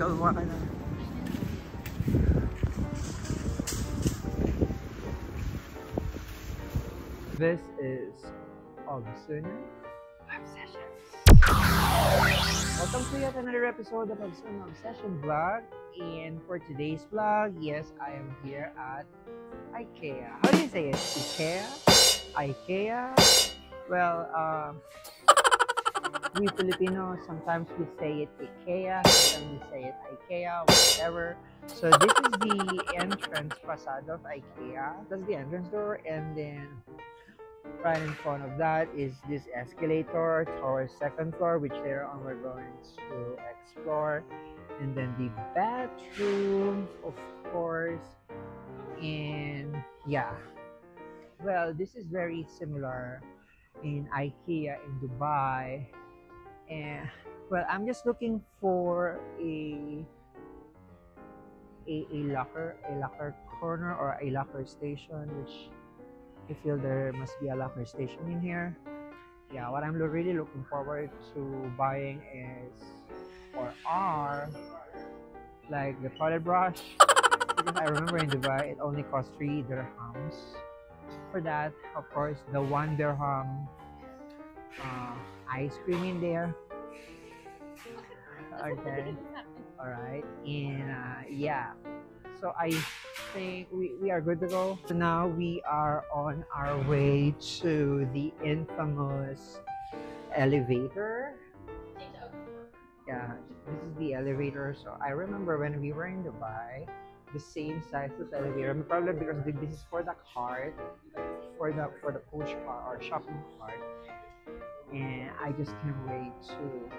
Kalma ka na. This is Obsessions. Welcome to yet another episode of Obsession Vlog. And for today's vlog, yes, I am here at IKEA. How do you say it? IKEA? IKEA? Well, we Filipinos, sometimes we say it IKEA, sometimes we say it IKEA, whatever. So this is the entrance facade of IKEA. That's the entrance door, and then right in front of that is this escalator towards second floor, which later on we're going to explore. And then the bathroom, of course. And yeah, well, this is very similar in IKEA in Dubai. And well, I'm just looking for a locker corner or a locker station, which I feel there must be a locker station in here. Yeah, what I'm really looking forward to buying is are like the toilet brush, because I remember in Dubai it only cost 3 dirhams. For that, of course, the 1 dirham ice cream in there. Okay, all right. And yeah, so I think we are good to go. So now we are on our way to the infamous elevator. Yeah, this is the elevator. So I remember when we were in Dubai, the same size as elevator. Probably because this is for the cart, for the push cart or shopping cart. And I just can't wait to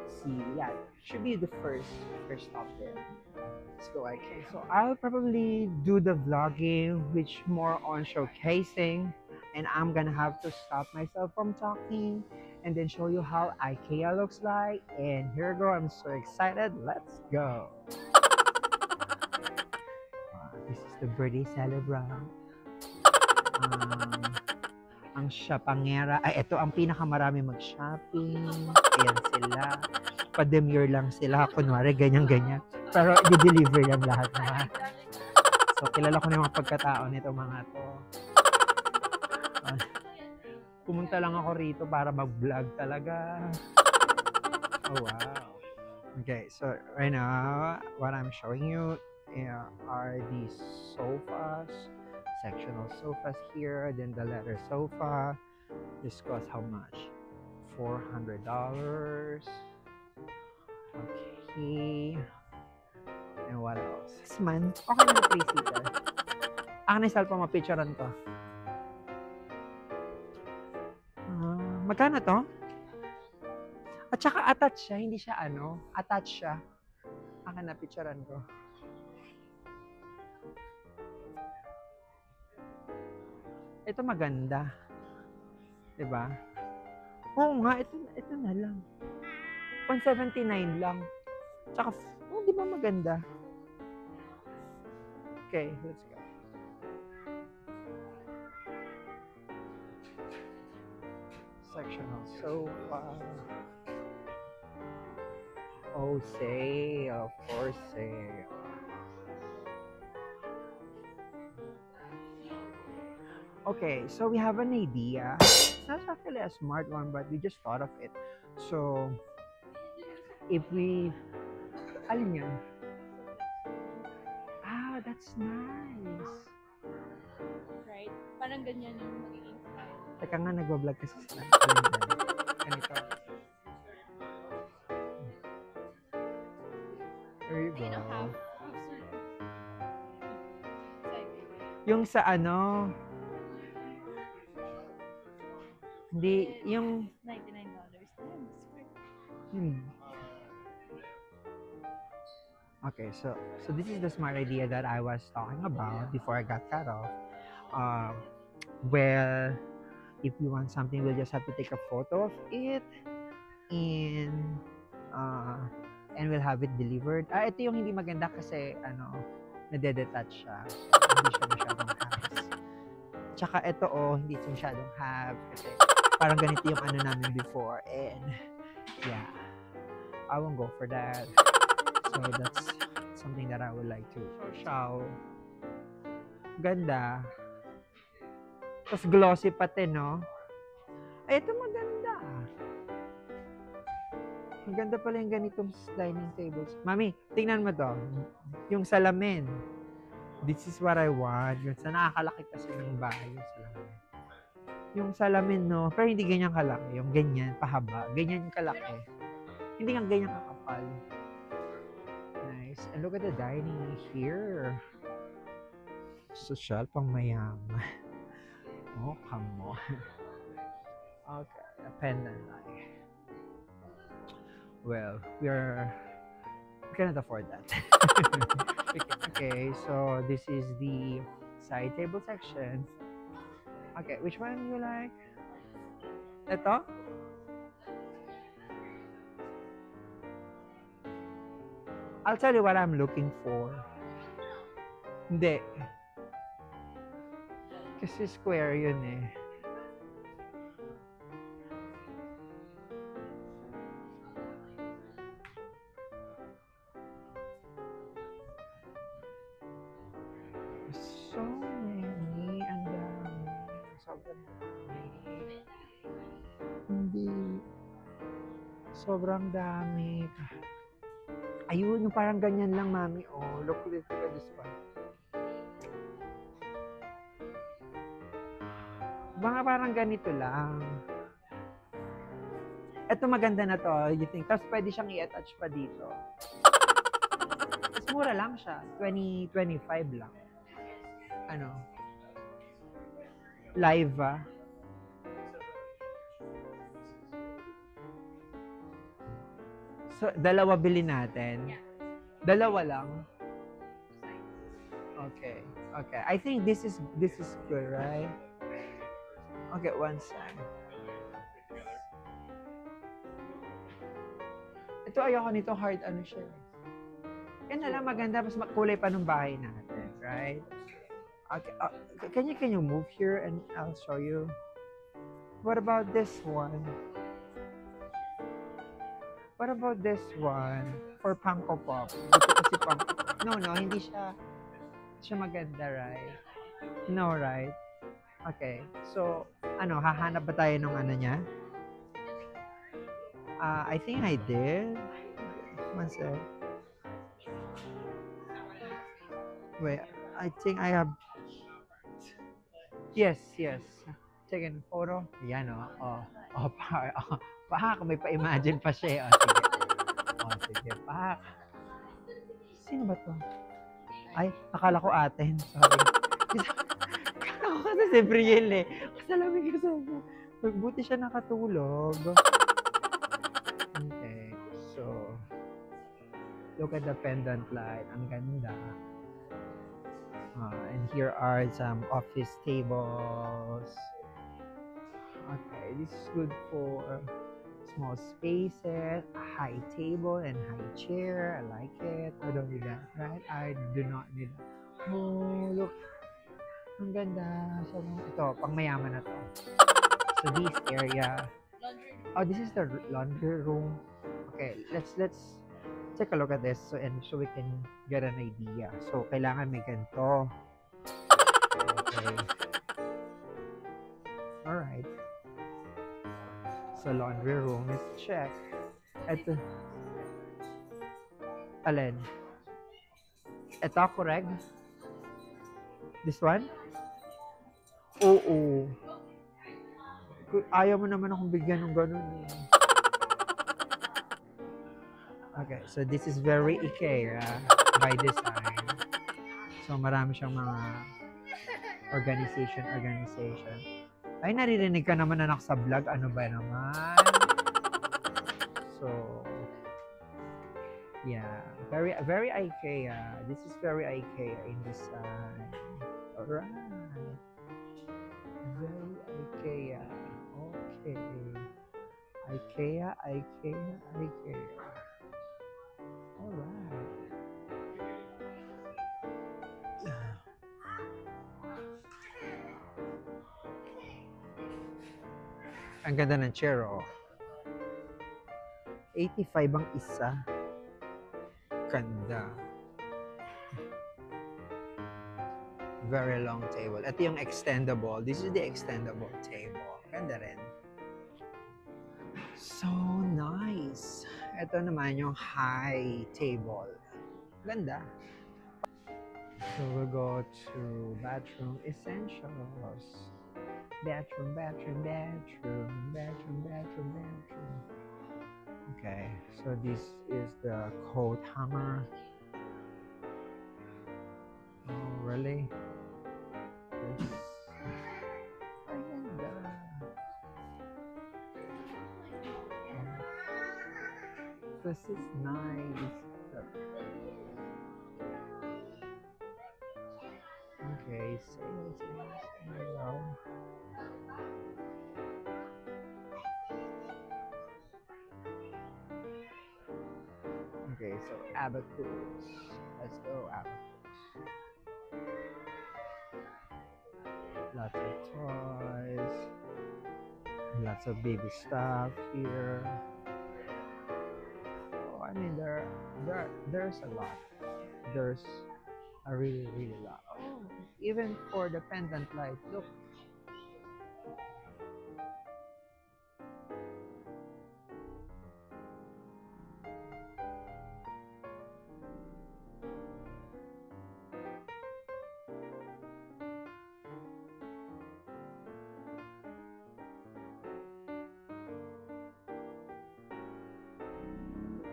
see. Yeah, should be the first stop there. Let's go. Okay, so I'll probably do the vlogging, which more on showcasing, and I'm gonna have to stop myself from talking and then show you how IKEA looks like. And here we go. I'm so excited. Let's go. This is the birthday celebrant. Ang shopangera. Ay, ito ang pinakamarami mag-shopping. Ayan sila. Pa-demure lang sila. Kunwari, ganyan-ganyan. Pero i-deliver yan lahat naman. So, kilala ko na yung mga pagkatao nito mga to. Pumunta lang ako rito para mag-vlog talaga. Oh, wow. Okay, so right now, what I'm showing you are these sofas. Sectional sofas here, then the leather sofa. This costs how much? $400. Okay. And what else? This man, okay na 3-seater. Akin na pa mapicturean ko. Magkano to? At saka attached siya, hindi siya attached siya. Akin na picturean ko. Ito maganda. 'Di ba? Oo nga, ito na lang. 179 lang. Tsaka, di ba maganda? Okay, let's go. Sectional sofa. Oh, sale. Of course, sale. Okay, so we have an idea. It's not actually a smart one, but we just thought of it. So, if we... Alin yan? Ah, that's nice. Right? Parang ganyan yung magiging style. Teka nga, nag-vlog kasi sila. Ganito. There you go. Yung sa hindi, yung... $99. Okay, so this is the smart idea that I was talking about before I got cut off. Well, if we want something, we'll just have to take a photo of it and we'll have it delivered. Ito yung hindi maganda kasi nade-detach siya. Hindi siya masyadong halves. Tsaka ito hindi siya masyadong halves kasi parang ganito yung namin before, and yeah, I won't go for that. So that's something that I would like to. Social. Ganda. Tapos glossy pati, no? Ay, ito maganda. Maganda pala yung ganitong dining tables. Mami, tingnan mo to. Yung salamin. This is what I want. Yung sa nakakalaki kasi ng bahay yung salamin. Yung salamin, no? Pero hindi ganyan kalaki. Yung ganyan, pahaba. Ganyan yung kalaki. Hindi nga ganyan kakapal. Nice. And look at the dining here. Social pang mayaman. Oh, come on. Okay, a pendant light. Well, we cannot afford that. Okay, so this is the side table section. Okay, which one do you like? Ito? I'll tell you what I'm looking for. Hindi. Kasi square yun eh. So many, ang dami. Sobrang dami. Hindi. Sobrang dami. Ayun, yung parang ganyan lang, mami. Oh, look at this one. Mga parang ganito lang. Ito maganda na to, you think. Tapos pwede siyang i-attach pa dito. Mas mura lang siya. 25 lang. Ano? Live, ah. So, dalawa bilhin natin. Dalawa lang. Okay. Okay. I think this is good, right? Okay, one side. Ito ayoko nito, hard ano siya. Yan na lang maganda, mas kulay pa ng bahay natin, right? Okay, can you move here and I'll show you. What about this one? What about this one? For Funko Pop. Kasi no, hindi siya maganda, right? No, right? Okay. So, hahanap ba tayo ng ano niya? I think I did. One sec. Wait, I think I have. Yes. Taken a photo. Yan, Pak, may pa-imagine pa siya. Sige, Pak. Sino ba to? Ay, akala ko atin. Sorry. Akala ko kasi si Brielle eh. Kasalamin ko sa inyo. Buti siya nakatulog. Okay, so look at the pendant light. Ang ganda. And here are some office tables. Okay, this is good for small spaces, a high table and high chair. I like it. I don't need that, right? I do not need that. Oh, look. Ang ganda. So, ito, pang mayaman na to. So, this area. Oh, this is the laundry room. Okay, let's take a look at this so we can get an idea. So, kailangan may ganito. Okay. Alright. So, laundry room is check. Ito. Alin? Ito, correct? This one? Oo. Ayaw mo naman akong bigyan ng ganun eh. Okay, so this is very IKEA by design. So, marami siyang mga organization. Ay, naririnig ka naman anak sa vlog. Ano ba naman? So, yeah. Very, very IKEA. This is very IKEA in design. Alright. Very IKEA. Okay. IKEA. Alright. Ang ganda ng chair, oh. 85 ang isa. Ganda. Very long table. Ito yung extendable. This is the extendable table. Ganda rin. So nice. Ito naman yung high table. Ganda. So we'll go to bathroom essentials. Bathroom. Okay, so this is the coat hanger. Oh, really? This is nice. Okay, sales. Okay, so abacus. Let's go abacus. Lots of toys. Lots of baby stuff here. Oh, I mean there's a lot. There's a really lot. Oh, even for the pendant light. Look.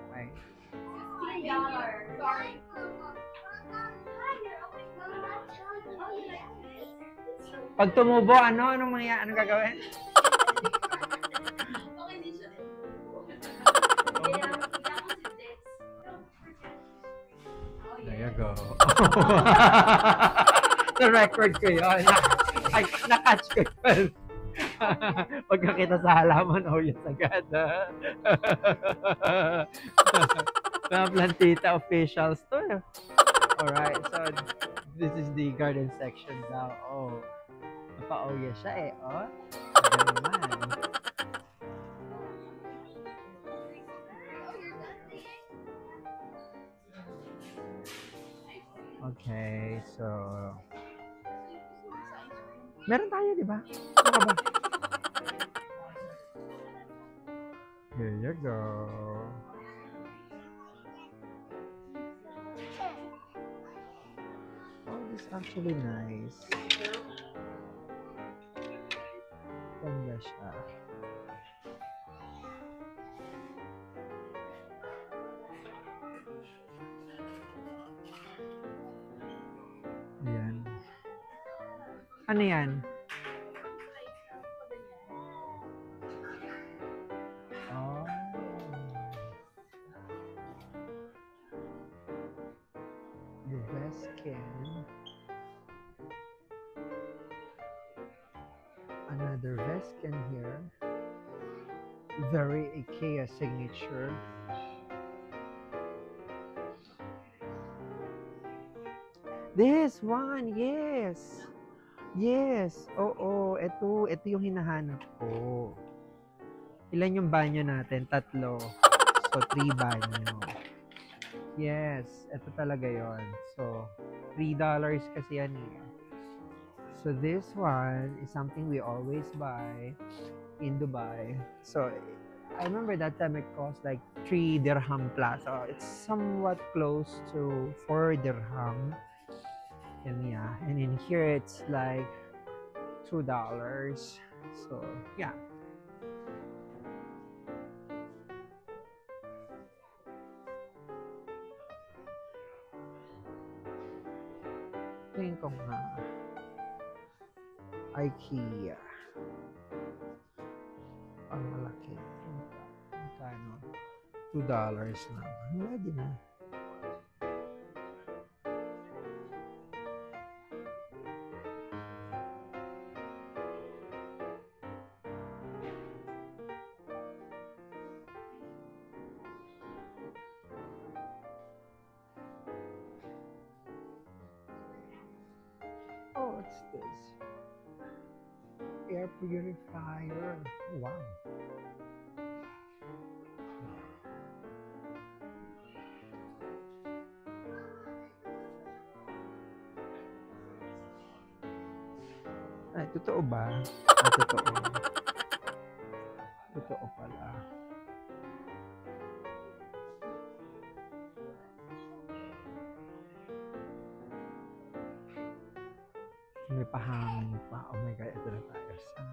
Okay. $16. Sorry. Pag tumubo, anong gagawin? There you go. Na-record ko yun. Ay, na-catch ko yun. Pag nakita sa halaman, oh yes agad. Mga plantita officials to. Alright, so this is the garden section daw. Oh, napa-oh yes siya eh. Oh, ganda naman. Okay, so meron tayo, di ba? Ano ka ba? Here you go. Oh, this is actually nice. Ganda siya. Ayan. Ano yan? Oh. The Vescan. Another Vescan here. Very IKEA signature. This one, yes. Yes. Oo, ito yung hinahanap ko. Ilan yung banyo natin? 3. So, 3 banyo. Yes, ito talaga yon. So, $3 kasi yan eh. So, this one is something we always buy in Dubai. So, I remember that time it cost like 3 dirham plus. So, it's somewhat close to 4 dirham. And yeah, and in here it's like $2. So, yeah. Tingin ko nga. IKEA. Ang malaki. Magkano? $2 lang. Pwede na. Oh, what's this? Air purifier. Oh, wow. Ay, totoo ba? Ah, totoo. Totoo pala. May pahangin pa. Oh my God, ito na tayo sa